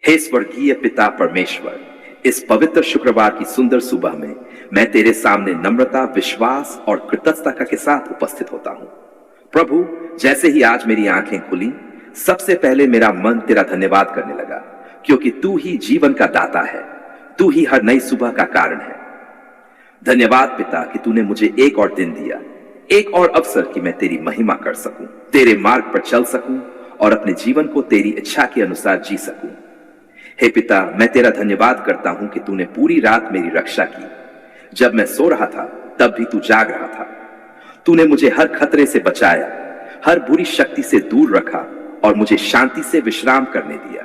हे स्वर्गीय पिता परमेश्वर, इस पवित्र शुक्रवार की सुंदर सुबह में मैं तेरे सामने नम्रता, विश्वास और कृतज्ञता के साथ उपस्थित होता हूं। प्रभु, जैसे ही आज मेरी आंखें खुली, सबसे पहले मेरा मन तेरा धन्यवाद करने लगा, क्योंकि तू ही जीवन का दाता है, तू ही हर नई सुबह का कारण है। धन्यवाद पिता कि तूने मुझे एक और दिन दिया, एक और अवसर कि मैं तेरी महिमा कर सकूं, तेरे मार्ग पर चल सकूं और अपने जीवन को तेरी इच्छा के अनुसार जी सकूं। हे पिता, मैं तेरा धन्यवाद करता हूं कि तूने पूरी रात मेरी रक्षा की। जब मैं सो रहा था तब भी तू जाग रहा था। तूने मुझे हर खतरे से बचाया, हर बुरी शक्ति से दूर रखा और मुझे शांति से विश्राम करने दिया।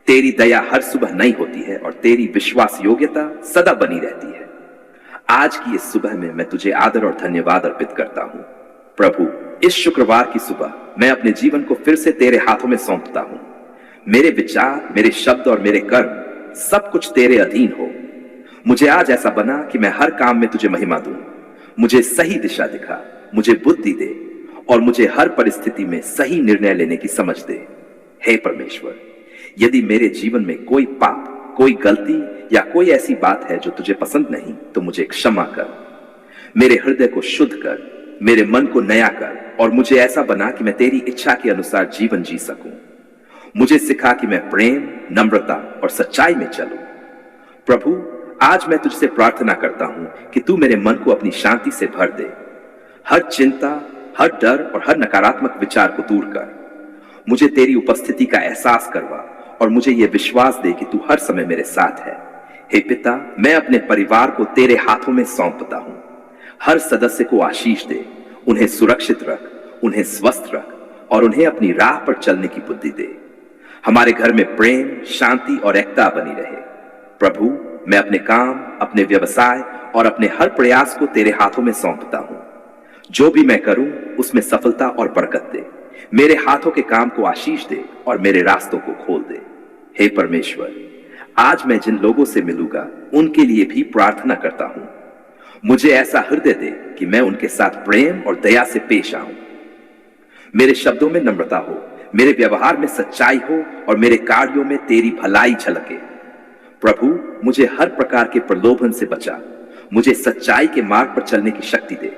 तेरी दया हर सुबह नई होती है और तेरी विश्वास योग्यता सदा बनी रहती है। आज की इस सुबह में मैं तुझे आदर और धन्यवाद अर्पित करता हूं। प्रभु, इस शुक्रवार की सुबह मैं अपने जीवन को फिर से तेरे हाथों में सौंपता हूं। मेरे विचार, मेरे शब्द और मेरे कर्म सब कुछ तेरे अधीन हो। मुझे आज ऐसा बना कि मैं हर काम में तुझे महिमा दूं। मुझे सही दिशा दिखा, मुझे बुद्धि दे और मुझे हर परिस्थिति में सही निर्णय लेने की समझ दे। हे परमेश्वर, यदि मेरे जीवन में कोई पाप, कोई गलती या कोई ऐसी बात है जो तुझे पसंद नहीं, तो मुझे क्षमा कर। मेरे हृदय को शुद्ध कर, मेरे मन को नया कर और मुझे ऐसा बना कि मैं तेरी इच्छा के अनुसार जीवन जी सकूं। मुझे सिखा कि मैं प्रेम, नम्रता और सच्चाई में चलूं। प्रभु, आज मैं तुझसे प्रार्थना करता हूं कि तू मेरे मन को अपनी शांति से भर दे। हर चिंता, हर डर और हर नकारात्मक विचार को दूर कर। मुझे तेरी उपस्थिति का एहसास करवा और मुझे यह विश्वास दे कि तू हर समय मेरे साथ है। हे पिता, मैं अपने परिवार को तेरे हाथों में सौंपता हूं। हर सदस्य को आशीष दे, उन्हें सुरक्षित रख, उन्हें स्वस्थ रख और उन्हें अपनी राह पर चलने की बुद्धि दे। हमारे घर में प्रेम, शांति और एकता बनी रहे। प्रभु, मैं अपने काम, अपने व्यवसाय और अपने हर प्रयास को तेरे हाथों में सौंपता हूं। जो भी मैं करूं उसमें सफलता और बरकत दे। मेरे हाथों के काम को आशीष दे और मेरे रास्तों को खोल दे। हे परमेश्वर, आज मैं जिन लोगों से मिलूंगा उनके लिए भी प्रार्थना करता हूं। मुझे ऐसा हृदय दे कि मैं उनके साथ प्रेम और दया से पेश आऊं। मेरे शब्दों में नम्रता हो, मेरे व्यवहार में सच्चाई हो और मेरे कार्यों में तेरी भलाई झलके। प्रभु, मुझे हर प्रकार के प्रलोभन से बचा। मुझे सच्चाई के मार्ग पर चलने की शक्ति दे।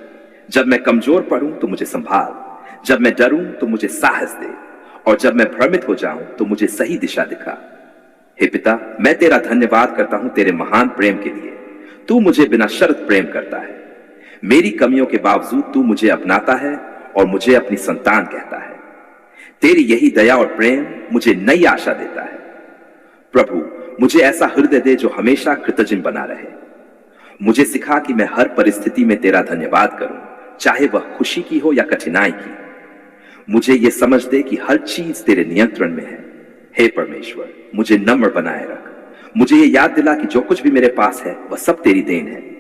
जब मैं कमजोर पड़ूं तो मुझे संभाल, जब मैं डरूं तो मुझे साहस दे और जब मैं भ्रमित हो जाऊं तो मुझे सही दिशा दिखा। हे पिता, मैं तेरा धन्यवाद करता हूं तेरे महान प्रेम के लिए। तू मुझे बिना शर्त प्रेम करता है। मेरी कमियों के बावजूद तू मुझे अपनाता है और मुझे अपनी संतान कहता है। तेरी यही दया और प्रेम मुझे नई आशा देता है। प्रभु, मुझे ऐसा हृदय दे जो हमेशा कृतज्ञ बना रहे। मुझे सिखा कि मैं हर परिस्थिति में तेरा धन्यवाद करूं, चाहे वह खुशी की हो या कठिनाई की। मुझे यह समझ दे कि हर चीज तेरे नियंत्रण में है। हे परमेश्वर, मुझे नम्र बनाए रख। मुझे यह याद दिला कि जो कुछ भी मेरे पास है वह सब तेरी देन है।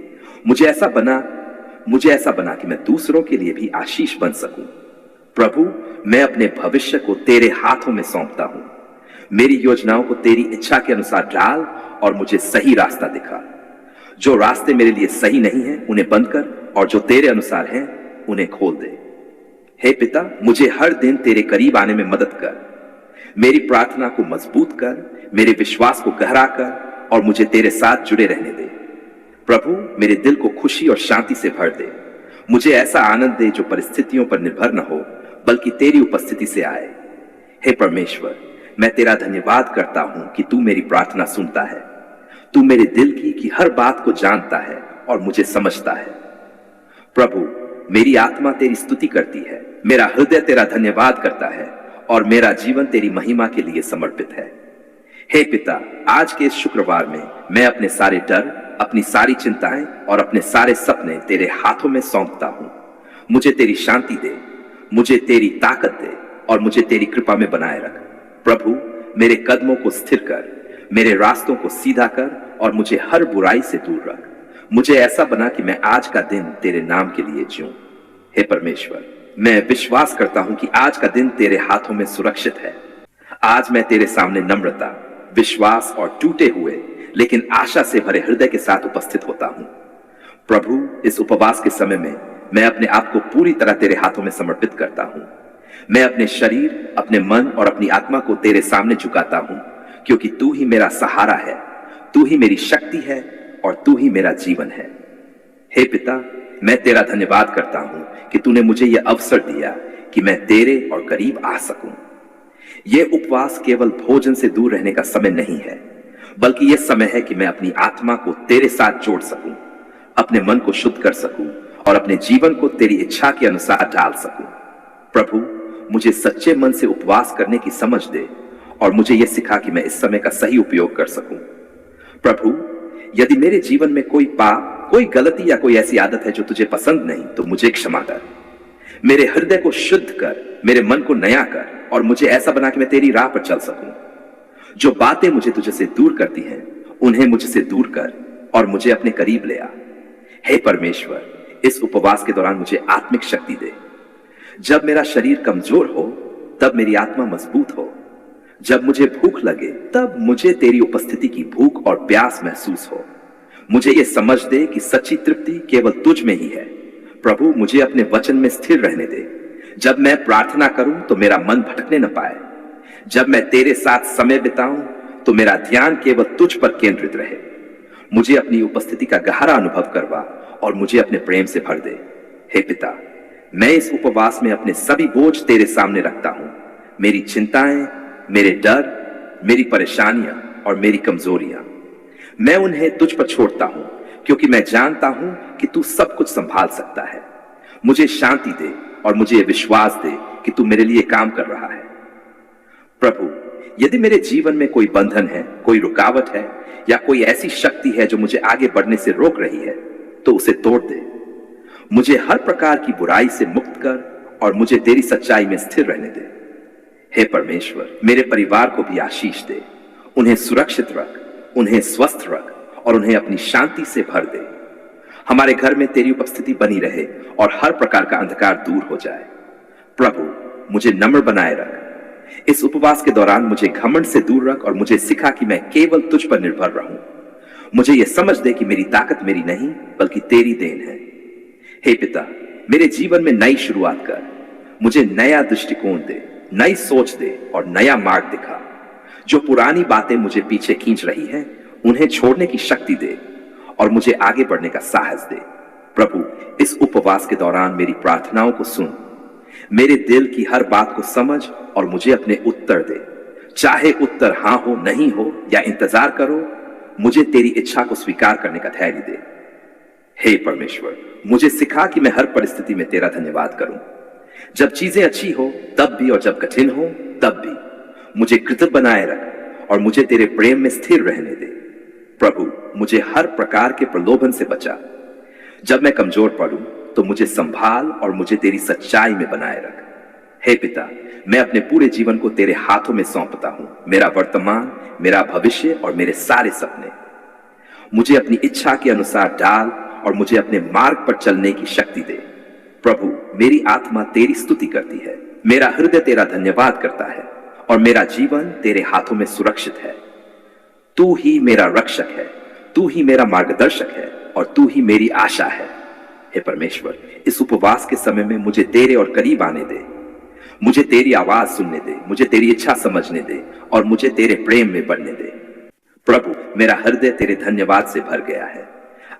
मुझे ऐसा बना कि मैं दूसरों के लिए भी आशीष बन सकूं। प्रभु, मैं अपने भविष्य को तेरे हाथों में सौंपता हूं। मेरी योजनाओं को तेरी इच्छा के अनुसार डाल और मुझे सही रास्ता दिखा। जो रास्ते मेरे लिए सही नहीं है उन्हें बंद कर और जो तेरे अनुसार हैं उन्हें खोल दे। हे पिता, मुझे हर दिन तेरे करीब आने में मदद कर। मेरी प्रार्थना को मजबूत कर, मेरे विश्वास को गहरा कर और मुझे तेरे साथ जुड़े रहने दे। प्रभु, मेरे दिल को खुशी और शांति से भर दे। मुझे ऐसा आनंद दे जो परिस्थितियों पर निर्भर न हो, बल्कि तेरी उपस्थिति से आए। हे परमेश्वर, मैं तेरा धन्यवाद करता हूं कि तू मेरी प्रार्थना सुनता है। तू मेरे दिल की हर बात को जानता है और मुझे समझता है। प्रभु, मेरी आत्मा तेरी स्तुति करती है, मेरा हृदय तेरा धन्यवाद करता है और मेरा जीवन तेरी महिमा के लिए समर्पित है। हे पिता, आज के इस शुक्रवार में मैं अपने सारे डर, अपनी सारी चिंताएं और अपने सारे सपने तेरे हाथों में सौंपता हूं। मुझे तेरी शांति दे, मुझे तेरी ताकत दे और मुझे तेरी कृपा में बनाए रख। प्रभु, मेरे कदमों को स्थिर कर, मेरे रास्तों को सीधा कर और मुझे हर बुराई से दूर रख। मुझे ऐसा बना कि मैं आज का दिन तेरे नाम के लिए जीऊं। हे परमेश्वर, मैं विश्वास करता हूं कि आज का दिन तेरे हाथों में सुरक्षित है। आज मैं तेरे सामने नम्रता, विश्वास और टूटे हुए लेकिन आशा से भरे हृदय के साथ उपस्थित होता हूं। प्रभु, इस उपवास के समय में मैं अपने आप को पूरी तरह तेरे हाथों में समर्पित करता हूं। मैं अपने शरीर, अपने मन और अपनी आत्मा को तेरे सामने झुकाता हूं, क्योंकि तू ही मेरा सहारा है, तू ही मेरी शक्ति है और तू ही मेरा जीवन है। हे पिता, मैं तेरा धन्यवाद करता हूं कि तूने मुझे यह अवसर दिया कि मैं तेरे और करीब आ सकूं। यह उपवास केवल भोजन से दूर रहने का समय नहीं है, बल्कि यह समय है कि मैं अपनी आत्मा को तेरे साथ जोड़ सकूं, अपने मन को शुद्ध कर सकूं और अपने जीवन को तेरी इच्छा के अनुसार ढाल सकूं। प्रभु, मुझे सच्चे मन से उपवास करने की समझ दे और मुझे यह सिखा कि मैं इस समय का सही उपयोग कर सकूं। प्रभु, यदि मेरे जीवन में कोई पाप, कोई गलती या कोई ऐसी आदत है जो तुझे पसंद नहीं, तो मुझे क्षमा कर। मेरे हृदय को शुद्ध कर, मेरे मन को नया कर और मुझे ऐसा बना कि मैं तेरी राह पर चल सकूं। जो बातें मुझे तुझे से दूर करती हैं, उन्हें मुझसे दूर कर और मुझे अपने करीब ले आ। हे परमेश्वर, इस उपवास के दौरान मुझे आत्मिक शक्ति दे। जब मेरा शरीर कमजोर हो, तब मेरी आत्मा मजबूत हो। जब मुझे भूख लगे, तब मुझे तेरी उपस्थिति की भूख और प्यास महसूस हो। मुझे यह समझ दे कि सच्ची तृप्ति केवल तुझ में ही है। प्रभु, मुझे अपने वचन में स्थिर रहने दे। जब मैं प्रार्थना करूं तो मेरा मन भटकने न पाए। जब मैं तेरे साथ समय बिताऊं तो मेरा ध्यान केवल तुझ पर केंद्रित रहे। मुझे अपनी उपस्थिति का गहरा अनुभव करवा और मुझे अपने प्रेम से भर दे। हे पिता, मैं इस उपवास में अपने सभी बोझ तेरे सामने रखता हूं। मेरी चिंताएं, मेरे डर, मेरी परेशानियां और मेरी कमजोरियां, मैं उन्हें तुझ पर छोड़ता हूं, क्योंकि मैं जानता हूं कि तू सब कुछ संभाल सकता है। मुझे शांति दे और मुझे यह विश्वास दे कि तू मेरे लिए काम कर रहा है। प्रभु, यदि मेरे जीवन में कोई बंधन है, कोई रुकावट है या कोई ऐसी शक्ति है जो मुझे आगे बढ़ने से रोक रही है, तो उसे तोड़ दे। मुझे हर प्रकार की बुराई से मुक्त कर और मुझे तेरी सच्चाई में स्थिर रहने दे। हे परमेश्वर, मेरे परिवार को भी आशीष दे। उन्हें सुरक्षित रख, उन्हें स्वस्थ रख और उन्हें अपनी शांति से भर दे। हमारे घर में तेरी उपस्थिति बनी रहे और हर प्रकार का अंधकार दूर हो जाए। प्रभु, मुझे नम्र बनाए रख। इस उपवास के दौरान मुझे घमंड से दूर रख और मुझे सिखा कि मैं केवल तुझ पर निर्भर रहूं। मुझे यह समझ दे कि मेरी ताकत मेरी नहीं बल्कि तेरी देन है। हे पिता, मेरे जीवन में नई शुरुआत कर। मुझे नया दृष्टिकोण दे, नई सोच दे और नया मार्ग दिखा। जो पुरानी बातें मुझे पीछे खींच रही हैं, उन्हें छोड़ने की शक्ति दे और मुझे आगे बढ़ने का साहस दे। प्रभु, इस उपवास के दौरान मेरी प्रार्थनाओं को सुन। मेरे दिल की हर बात को समझ और मुझे अपने उत्तर दे। चाहे उत्तर हां हो, नहीं हो या इंतजार करो, मुझे तेरी इच्छा को स्वीकार करने का धैर्य दे। हे परमेश्वर, मुझे सिखा कि मैं हर परिस्थिति में तेरा धन्यवाद करूं। जब चीजें अच्छी हो तब भी और जब कठिन हो तब भी। मुझे कृतज्ञ बनाए रख और मुझे तेरे प्रेम में स्थिर रहने दे। प्रभु, मुझे हर प्रकार के प्रलोभन से बचा। जब मैं कमजोर पड़ूं तो मुझे संभाल और मुझे तेरी सच्चाई में बनाए रख। हे पिता, मैं अपने पूरे जीवन को तेरे हाथों में सौंपता हूं। मेरा वर्तमान, मेरा भविष्य और मेरे सारे सपने मुझे अपनी इच्छा के अनुसार डाल और मुझे अपने मार्ग पर चलने की शक्ति दे। प्रभु, मेरी आत्मा तेरी स्तुति करती है, मेरा हृदय तेरा धन्यवाद करता है और मेरा जीवन तेरे हाथों में सुरक्षित है। तू ही मेरा रक्षक है, तू ही मेरा मार्गदर्शक है और तू ही मेरी आशा है। हे परमेश्वर, इस उपवास के समय में मुझे तेरे और करीब आने दे। मुझे तेरी आवाज सुनने दे, मुझे तेरी इच्छा समझने दे और मुझे तेरे प्रेम में बढ़ने दे। प्रभु, मेरा हृदय तेरे धन्यवाद से भर गया है।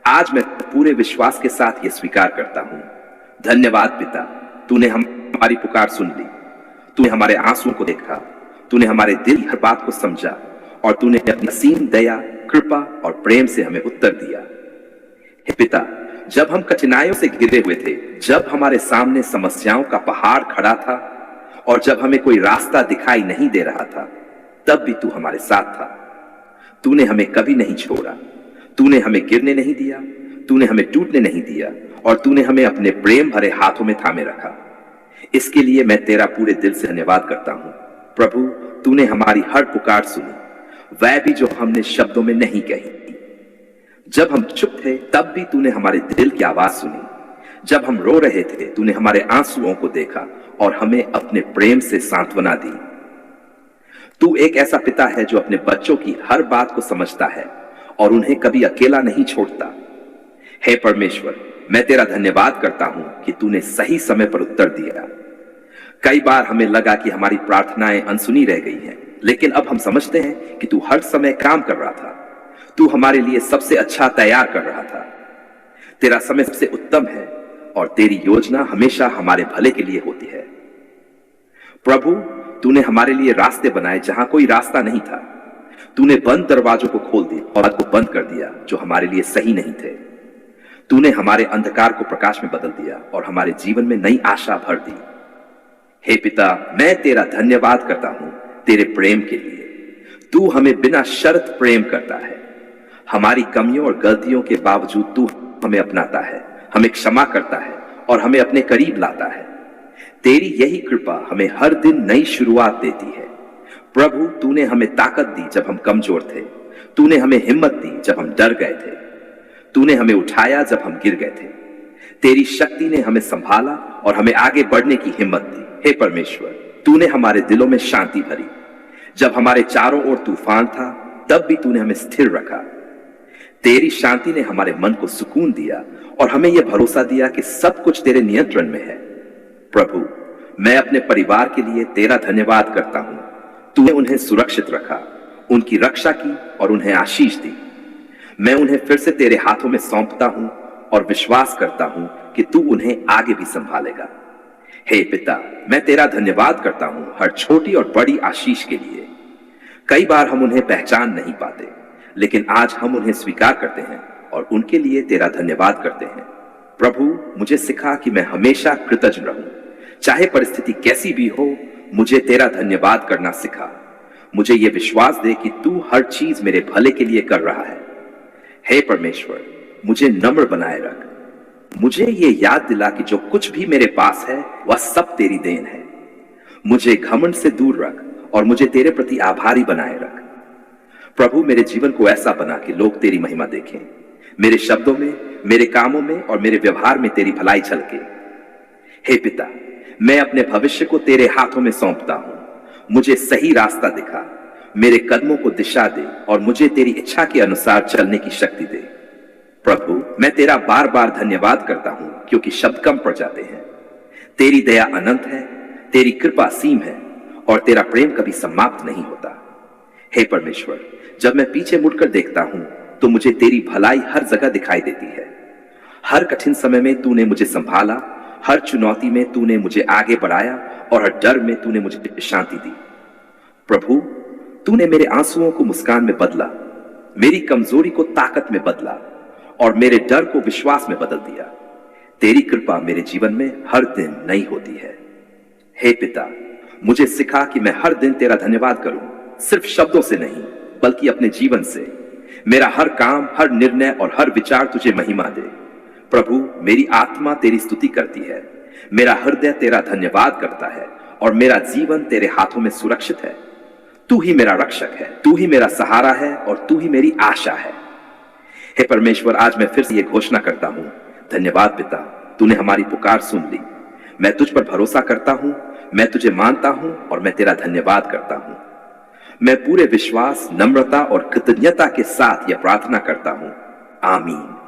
आज मैं पूरे विश्वास के साथ यह स्वीकार करता हूं। धन्यवाद पिता, तूने हमारी पुकार सुन ली। तूने हमारे आंसुओं को देखा, तूने हमारे दिल की हर बात को समझा और तूने अपनी असीम दया, कृपा और प्रेम से हमें उत्तर दिया। हे पिता, जब हम कठिनाइयों से घिरे हुए थे, जब हमारे सामने समस्याओं का पहाड़ खड़ा था और जब हमें कोई रास्ता दिखाई नहीं दे रहा था, तब भी तू हमारे साथ था। तूने हमें कभी नहीं छोड़ा, तूने हमें गिरने नहीं दिया, तूने हमें टूटने नहीं दिया और तूने हमें अपने प्रेम भरे हाथों में थामे रखा। इसके लिए मैं तेरा पूरे दिल से धन्यवाद करता हूं। प्रभु, तूने हमारी हर पुकार सुनी, वह भी जो हमने शब्दों में नहीं कही। जब हम चुप थे तब भी तूने हमारे दिल की आवाज सुनी। जब हम रो रहे थे तूने हमारे आंसुओं को देखा और हमें अपने प्रेम से सांत्वना दी। तू एक ऐसा पिता है जो अपने बच्चों की हर बात को समझता है और उन्हें कभी अकेला नहीं छोड़ता। हे परमेश्वर, मैं तेरा धन्यवाद करता हूं कि तूने सही समय पर उत्तर दिया। कई बार हमें लगा कि हमारी प्रार्थनाएं अनसुनी रह गई हैं, लेकिन अब हम समझते हैं कि तू हर समय काम कर रहा था। तू हमारे लिए सबसे अच्छा तैयार कर रहा था। तेरा समय सबसे उत्तम है और तेरी योजना हमेशा हमारे भले के लिए होती है। प्रभु, तूने हमारे लिए रास्ते बनाए जहां कोई रास्ता नहीं था। तूने बंद दरवाजों को खोल दिया और को बंद कर दिया जो हमारे लिए सही नहीं थे। तूने हमारे अंधकार को प्रकाश में बदल दिया और हमारे जीवन में नई आशा भर दी। हे पिता, मैं तेरा धन्यवाद करता हूं तेरे प्रेम के लिए। तू हमें बिना शर्त प्रेम करता है। हमारी कमियों और गलतियों के बावजूद तू हमें अपनाता है, हमें क्षमा करता है और हमें अपने करीब लाता है। तेरी यही कृपा हमें हर दिन नई शुरुआत देती है। प्रभु, तूने हमें ताकत दी जब हम कमजोर थे। तूने हमें हिम्मत दी जब हम डर गए थे। तूने हमें उठाया जब हम गिर गए थे। तेरी शक्ति ने हमें संभाला और हमें आगे बढ़ने की हिम्मत दी। हे परमेश्वर, तूने हमारे दिलों में शांति भरी। जब हमारे चारों ओर तूफान था तब भी तूने हमें स्थिर रखा। तेरी शांति ने हमारे मन को सुकून दिया और हमें यह भरोसा दिया कि सब कुछ तेरे नियंत्रण में है। प्रभु, मैं अपने परिवार के लिए तेरा धन्यवाद करता हूं। तूने उन्हें सुरक्षित रखा, उनकी रक्षा की और उन्हें आशीष दी। मैं उन्हें फिर से तेरे हाथों में सौंपता हूं और विश्वास करता हूं कि तू उन्हें आगे भी संभालेगा। हे पिता, मैं तेरा धन्यवाद करता हूं हर छोटी और बड़ी आशीष के लिए। कई बार हम उन्हें पहचान नहीं पाते, लेकिन आज हम उन्हें स्वीकार करते हैं और उनके लिए तेरा धन्यवाद करते हैं। प्रभु, मुझे सिखा कि मैं हमेशा कृतज्ञ रहूं। चाहे परिस्थिति कैसी भी हो, मुझे तेरा धन्यवाद करना सिखा। मुझे यह विश्वास दे कि तू हर चीज मेरे भले के लिए कर रहा है। हे परमेश्वर, मुझे नम्र बनाए रख। मुझे ये याद दिला कि जो कुछ भी मेरे पास है वह सब तेरी देन है। मुझे घमंड से दूर रख और मुझे तेरे प्रति आभारी बनाए रख। प्रभु, मेरे जीवन को ऐसा बना कि लोग तेरी महिमा देखें। मेरे शब्दों में, मेरे कामों में और मेरे व्यवहार में तेरी भलाई झलके। हे पिता, मैं अपने भविष्य को तेरे हाथों में सौंपता हूं। मुझे सही रास्ता दिखा, मेरे कदमों को दिशा दे और मुझे तेरी इच्छा के अनुसार चलने की शक्ति दे। प्रभु, मैं तेरा बार बार धन्यवाद करता हूं क्योंकि शब्द कम पड़ जाते हैं। तेरी दया अनंत है, तेरी कृपा असीम है और तेरा प्रेम कभी समाप्त नहीं होता। हे परमेश्वर, जब मैं पीछे मुड़कर देखता हूं तो मुझे तेरी भलाई हर जगह दिखाई देती है। हर कठिन समय में तूने मुझे संभाला, हर चुनौती में तूने मुझे आगे बढ़ाया और हर डर में तूने मुझे शांति दी। प्रभु, तूने मेरे आंसुओं को मुस्कान में बदला, मेरी कमजोरी को ताकत में बदला और मेरे डर को विश्वास में बदल दिया। तेरी कृपा मेरे जीवन में हर दिन नई होती है। हे पिता, मुझे सिखा कि मैं हर दिन तेरा धन्यवाद करूं, सिर्फ शब्दों से नहीं बल्कि अपने जीवन से। मेरा हर काम, हर निर्णय और हर विचार तुझे महिमा दे। प्रभु, मेरी आत्मा तेरी स्तुति करती है, मेरा हृदय तेरा धन्यवाद करता है और मेरा जीवन तेरे हाथों में सुरक्षित है। तू ही मेरा रक्षक है, तू ही मेरा सहारा है और तू ही मेरी आशा है। हे परमेश्वर, आज मैं फिर से ये घोषणा करता हूं, धन्यवाद पिता, तूने हमारी पुकार सुन ली। मैं तुझ पर भरोसा करता हूं, मैं तुझे मानता हूं और मैं तेरा धन्यवाद करता हूं। मैं पूरे विश्वास, नम्रता और कृतज्ञता के साथ यह प्रार्थना करता हूं। आमीन।